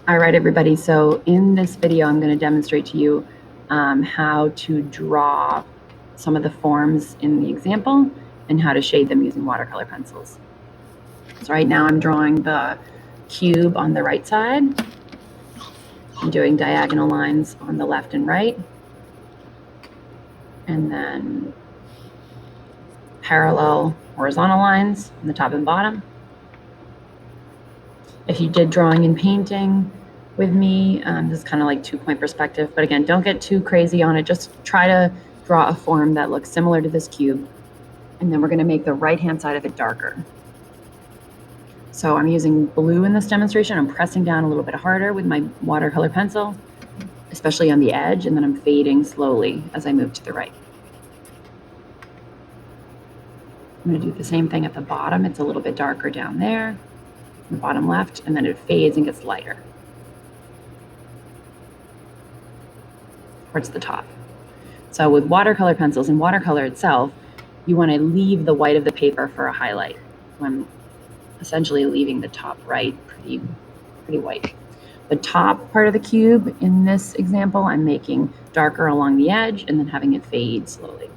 All right, everybody. So in this video, I'm going to demonstrate to you how to draw some of the forms in the example and how to shade them using watercolor pencils. So right now I'm drawing the cube on the right side. I'm doing diagonal lines on the left and right, and then parallel horizontal lines on the top and bottom. If you did drawing and painting with me, this is kind of like 2-point perspective, but again, don't get too crazy on it. Just try to draw a form that looks similar to this cube, and then we're going to make the right-hand side of it darker. So I'm using blue in this demonstration. I'm pressing down a little bit harder with my watercolor pencil, especially on the edge, and then I'm fading slowly as I move to the right. I'm going to do the same thing at the bottom. It's a little bit darker down there, the bottom left, and then it fades and gets lighter towards the top. So with watercolor pencils and watercolor itself, you want to leave the white of the paper for a highlight. I'm essentially leaving the top right pretty white. The top part of the cube in this example, I'm making darker along the edge and then having it fade slowly.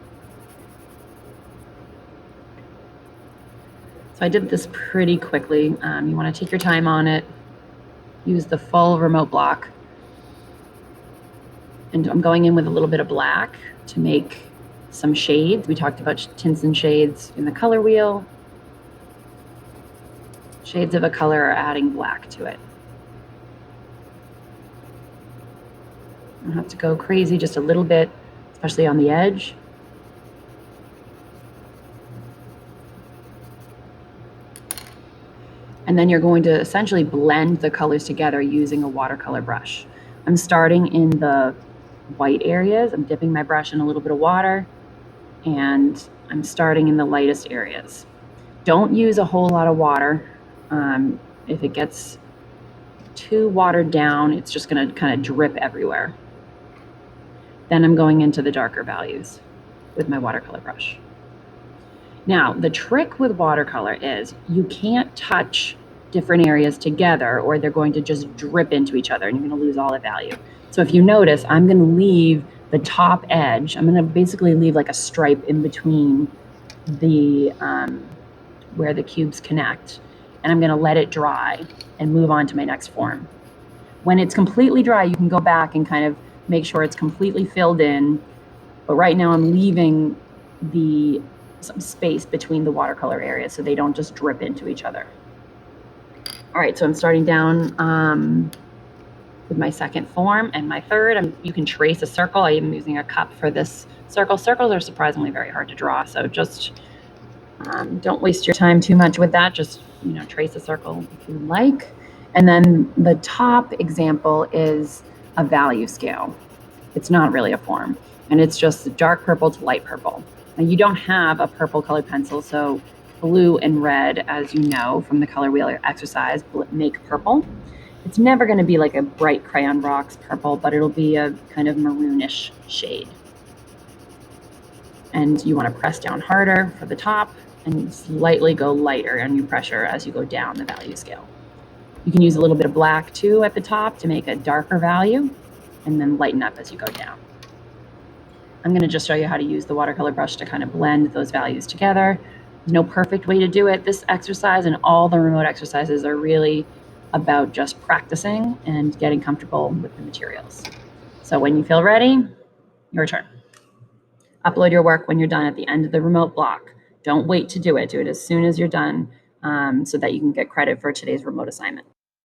So I did this pretty quickly. You want to take your time on it. Use the full remote block. And I'm going in with a little bit of black to make some shades. We talked about tints and shades in the color wheel. Shades of a color are adding black to it. I don't have to go crazy, just a little bit, especially on the edge. And then you're going to essentially blend the colors together using a watercolor brush. I'm starting in the white areas. I'm dipping my brush in a little bit of water, and I'm starting in the lightest areas. Don't use a whole lot of water. If it gets too watered down, it's just going to kind of drip everywhere. Then I'm going into the darker values with my watercolor brush. Now, the trick with watercolor is you can't touch different areas together or they're going to just drip into each other and you're going to lose all the value. So if you notice, I'm going to leave the top edge. I'm going to basically leave like a stripe in between the where the cubes connect, and I'm going to let it dry and move on to my next form. When it's completely dry, you can go back and kind of make sure it's completely filled in, but right now I'm leaving some space between the watercolor areas so they don't just drip into each other. All right, so I'm starting down with my second form and my third. You can trace a circle. I am using a cup for this circle. Circles are surprisingly very hard to draw, so just don't waste your time too much with that. Just trace a circle if you like. And then the top example is a value scale. It's not really a form, and it's just dark purple to light purple. Now you don't have a purple colored pencil, so blue and red, as you know from the color wheel exercise, make purple. It's never going to be like a bright crayon rocks purple, but it'll be a kind of maroonish shade. And you want to press down harder for the top and slightly go lighter on your pressure as you go down the value scale. You can use a little bit of black too at the top to make a darker value and then lighten up as you go down. I'm going to just show you how to use the watercolor brush to kind of blend those values together. There's no perfect way to do it. This exercise and all the remote exercises are really about just practicing and getting comfortable with the materials. So when you feel ready, your turn. Upload your work when you're done at the end of the remote block. Don't wait to do it. Do it as soon as you're done so that you can get credit for today's remote assignment.